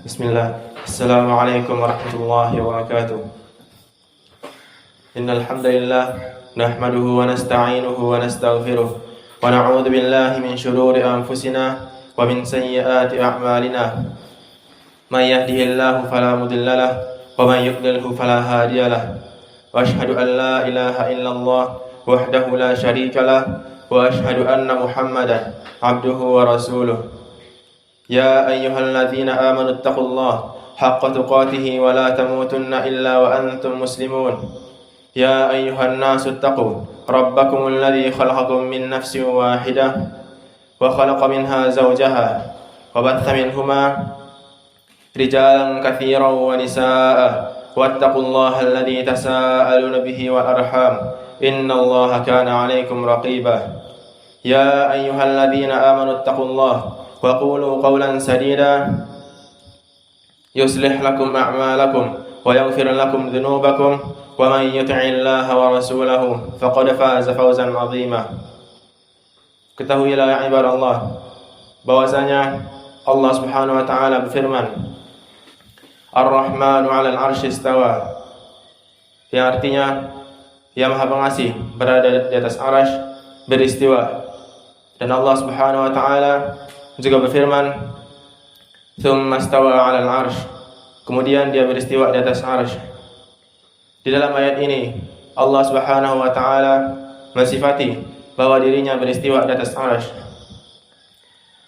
Bismillah. Assalamualaikum warahmatullahi wabarakatuh. Innal hamdalillah nahmaduhu wa nasta'inuhu wa nastaghfiruh wa na'udzu billahi min shururi anfusina wa min sayyiati a'malina. May yahdihillahu fala mudilla lahu wa may yudlilhu fala hadiya lahu. Wa asyhadu an la ilaha illallah wahdahu la syarika lahu wa asyhadu anna Muhammadan abduhu wa rasuluh. يا أيها الذين آمنوا اتقوا الله حق تقاته ولا تموتن إلا وأنتم مسلمون. يا أيها الناس اتقوا ربكم الذي خلقكم من نفس واحدة وخلق منها زوجها وبث منهما رجالا كثيرا ونساء واتقوا الله الذي تساءلون به والأرحام إن الله كان عليكم رقيبا. يا أيها الذين آمنوا اتقوا الله وقولوا قولا سديدا يصلح لكم أعمالكم ويغفر لكم ذنوبكم ومن يطع الله ورسوله فقد فاز فوزا عظيما. Ketahuilah ya ibadallah bahwasanya Allah Subhanahu wa taala berfirman, Ar-Rahmanu 'alal 'arsy istawa, yang artinya Yang Maha Pengasih berada di atas arasy beristiwa. Dan Allah Subhanahu wa taala juga berfirman, "Tsumma stawa 'alal 'arsy." Kemudian dia beristiwa di atas arsy. Di dalam ayat ini Allah Subhanahu wa taala mensifati bahwa dirinya beristiwa di atas arsy.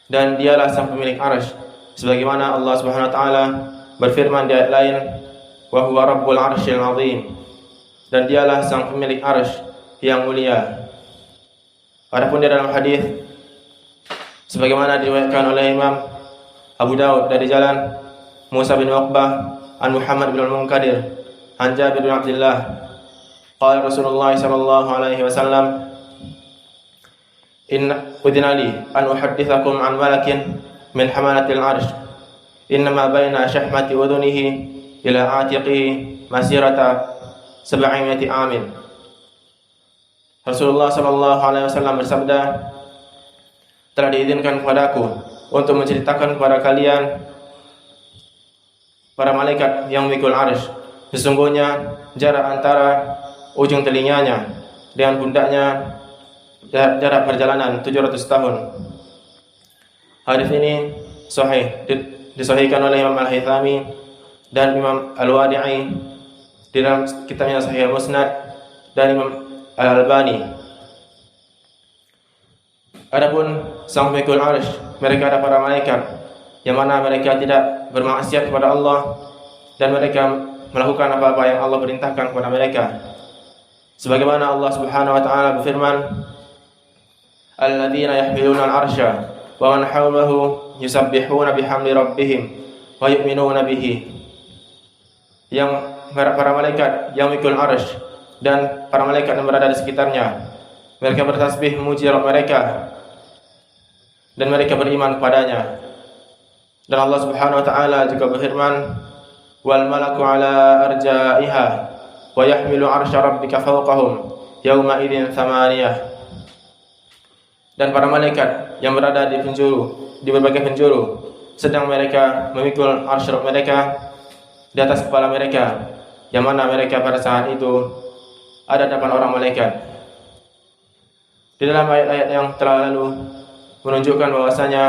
Dan dialah sang pemilik arsy. Sebagaimana Allah Subhanahu wa taala berfirman di ayat lain, "Wa huwa rabbul 'arsyil 'azim." Dan dialah sang pemilik arsy yang mulia. Adapun di dalam hadis sebagaimana diriwayatkan oleh Imam Abu Daud dari jalan Musa bin Uqbah an Muhammad bin Al-Munkadir an Jabir bin Abdullah, qala Rasulullah sallallahu alaihi wasallam, "Inna udhina li an uhaddithakum an malakin min hamalatil 'arsy, innama baina shahmati udhunihi ila atiqihi masirata 700 amin." Rasulullah sallallahu alaihi wasallam bersabda, telah diizinkan kepadaku untuk menceritakan kepada kalian para malaikat yang memikul arsy. Sesungguhnya jarak antara ujung telinganya dengan pundaknya jarak perjalanan 700 tahun. Hadis ini sahih, disahihkan oleh Imam Al-Haythami dan Imam Al-Wadi'i di dalam kitabnya Sahih Musnad dan Imam Al-Albani. Adapun sang pemikul arsy, mereka ada para malaikat yang mana mereka tidak bermaksiat kepada Allah dan mereka melakukan apa-apa yang Allah perintahkan kepada mereka. Sebagaimana Allah Subhanahu wa taala berfirman, "Alladzina yahmiluna al-arsya wa man hawlahu yusabbihuna bihamdi rabbihim wa yu'minuna bihi." Yang para malaikat yang memikul arsy dan para malaikat yang berada di sekitarnya, mereka bertasbih memuji Rabb mereka dan mereka beriman kepadanya. Dan Allah Subhanahu wa taala juga berfirman, "Wal malaku 'ala arja'iha wa yahmilu 'arsya rabbika fawqahum yauma idzin thamaniyah." Dan para malaikat yang berada di berbagai penjuru, sedang mereka memikul arsy mereka di atas kepala mereka, yang mana mereka pada saat itu ada 8 orang malaikat. Di dalam ayat-ayat yang telah lalu menunjukkan bahwasanya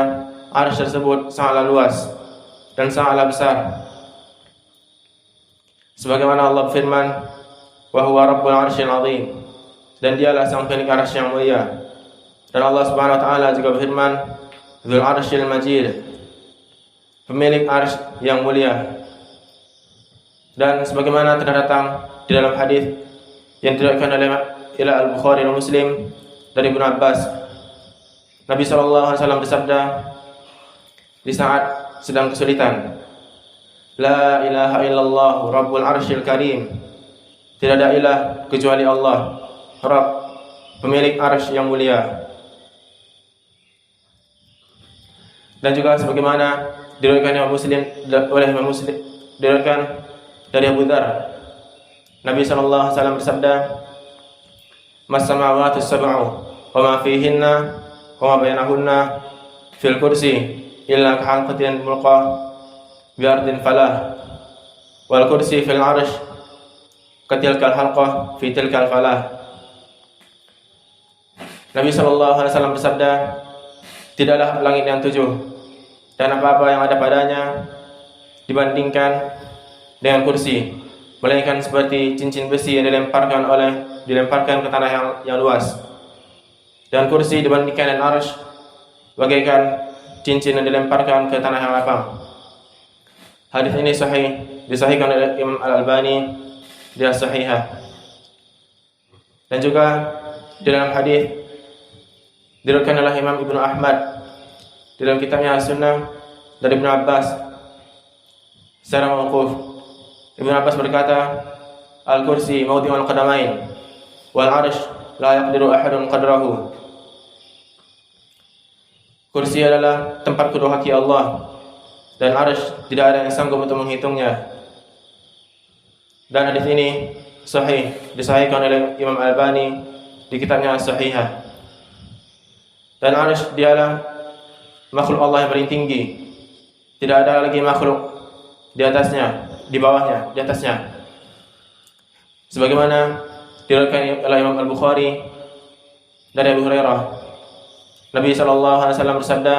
arsy tersebut sangatlah luas dan sangatlah besar. Sebagaimana Allah berfirman, "Wa huwa rabbul 'arsyil 'azim." Dan dialah sang pemilik arsy yang mulia. Dan Allah Subhanahu wa taala juga berfirman, "Dzul 'arsyil majid." Pemilik arsy yang mulia. Dan sebagaimana telah datang di dalam hadis yang diriwayatkan oleh Al-Bukhari dan Muslim dari Ibnu Abbas, Nabi SAW bersabda di saat sedang kesulitan, "La ilaha illallah rabbul arsyil karim." Tidak ada ilah kecuali Allah, Rabb, pemilik arsy yang mulia. Dan juga sebagaimana diriwayatkan oleh Imam Muslim diriwayatkan dari Abu Dzar, Nabi SAW bersabda, "Mas samawati sab'u wa ma fihinna wa ma bainahunna fil kursi illa kahalqatin mulqa bi'ardin falah wal kursi fil 'arsy katilkal halqah fi tilkal falah. Nabi sallallahu alaihi wasallam bersabda, tidaklah langit yang 7 dan apa-apa yang ada padanya dibandingkan dengan kursi, melainkan seperti cincin besi yang dilemparkan ke tanah yang luas. Dan kursi dibandingkan dengan arsy bagaikan cincin yang dilemparkan ke tanah yang lapang. Hadis ini sahih, disahihkan oleh Imam Al-Albani di As-Sahihah. Dan juga di dalam hadis diriwayatkan oleh Imam Ibnu Ahmad di dalam kitabnya As-Sunnah dari Ibnu Abbas secara mauquf. Ibnu Abbas berkata, al-kursi mawdi'ul qadamain wal 'arsy la yaqdiru ahadun qadrahu. Kursi adalah tempat kedua kaki Allah dan 'arsy tidak ada yang sanggup untuk menghitungnya. Dan hadis ini sahih, disahihkan oleh Imam Al-Albani di kitabnya As-Sahihah. Dan arsy dialah makhluk Allah yang paling tinggi. Tidak ada lagi makhluk di atasnya, di bawahnya, di atasnya. Sebagaimana diriwayatkan oleh Imam Al-Bukhari dari Abu Hurairah, Nabi sallallahu alaihi wasallam bersabda,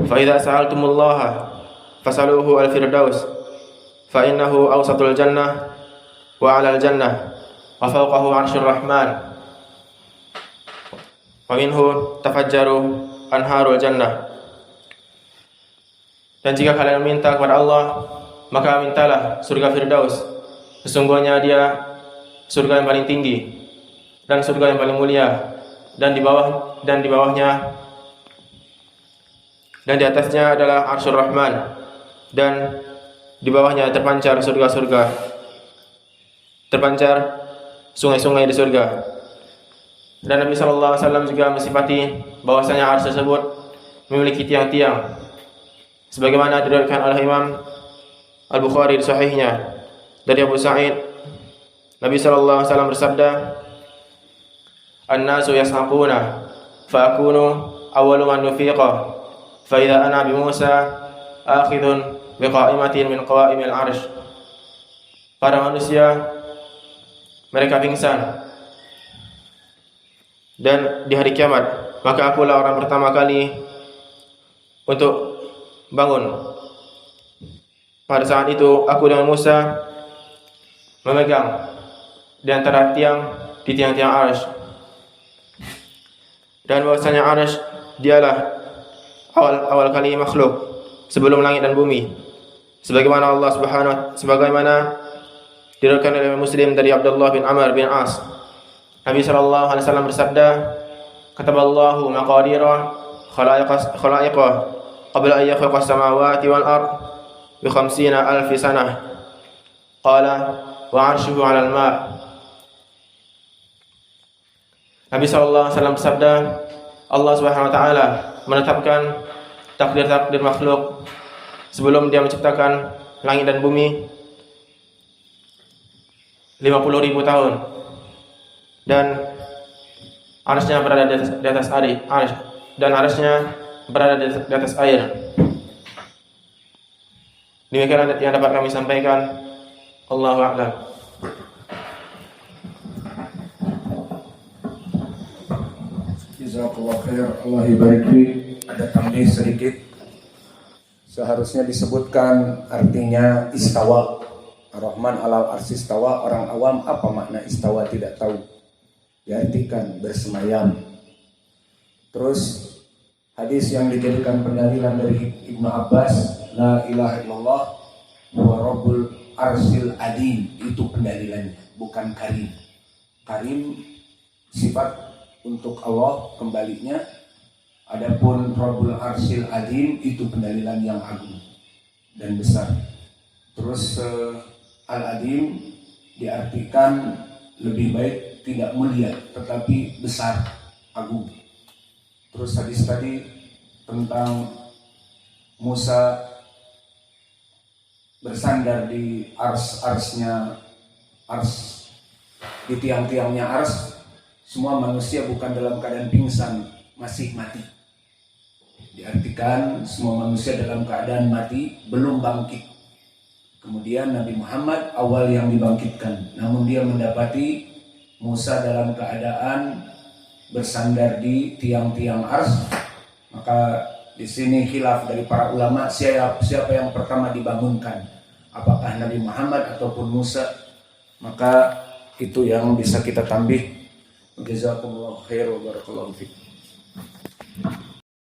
fa idza sa'altumullaha fasaluhu al-firdaus fa innahu awsatul jannah wa 'alal jannah wa fawqahu 'arsyur rahman wa minhu tafajjaru anharul jannah. Dan jika kalian minta kepada Allah, maka mintalah surga Firdaus. Sesungguhnya dia surga yang paling tinggi dan surga yang paling mulia, dan di bawahnya dan di atasnya adalah Arsyur Rahman, dan di bawahnya terpancar surga-surga, terpancar sungai-sungai di surga. Dan Nabi sallallahu alaihi wasallam juga mensifati bahwasanya arsy tersebut memiliki tiang-tiang, sebagaimana diriwayatkan oleh Imam Al-Bukhari di sahihnya dari Abu Sa'id. Nabi sallallahu alaihi wasallam bersabda, "An-nasu yas'aquna fa akunu awwalu man yufiqa fa idza ana bi Musa akhidun biqa'imatin min qawa'imil 'arsy." Para manusia mereka pingsan dan di hari kiamat, maka akulah orang pertama kali untuk bangun. Pada saat itu aku dengan Musa memegang di antara tiang-tiang arsy. Dan bahwasanya arsy dialah awal kali makhluk sebelum langit dan bumi. Sebagaimana diriwayatkan oleh Muslim dari Abdullah bin Amr bin As, Nabi sallallahu alaihi wasallam bersabda, "Kataballahu maqadira khalaiqah qabla an yakhluqa as-samawati wal ard bi 50,000 sanah." Qala wa 'arshuhu 'alal ma'. Nabi sallallahu alaihi wasallam bersabda, Allah Subhanahu wa taala menetapkan takdir-takdir makhluk sebelum dia menciptakan langit dan bumi 50.000 tahun. Dan arsy-nya berada di atas air, dan arsy-nya berada di atas air. Demikian yang dapat kami sampaikan. Allahu a'lam. Jazakallahu khair, Allah barik fi. Ada tambah sedikit. Seharusnya disebutkan artinya istawa. Ar-Rahman alal arsy istawa. Orang awam apa makna istawa tidak tahu. Diartikan bersemayam. Terus hadis yang dijadikan pendalilan dari Ibnu Abbas, la ilaha illallah wa rabbul arsil adim, itu pendalilannya, bukan karim. Karim sifat untuk Allah kembalinya. Adapun rabbul arsil adim itu pendalilan yang agung dan besar. Terus al-adim diartikan lebih baik tidak mulia tetapi besar, agung. Terus hadis tadi tentang Musa bersandar di arsnya di tiang-tiangnya ars, semua manusia bukan dalam keadaan pingsan, masih mati. Diartikan semua manusia dalam keadaan mati, belum bangkit. Kemudian Nabi Muhammad awal yang dibangkitkan, namun dia mendapati Musa dalam keadaan bersandar di tiang-tiang ars. Maka di sini khilaf dari para ulama siapa yang pertama dibangunkan, apakah Nabi Muhammad ataupun Musa. Maka itu yang bisa kita tambih. Jazakumullahu khairan wa barakallahu fiik.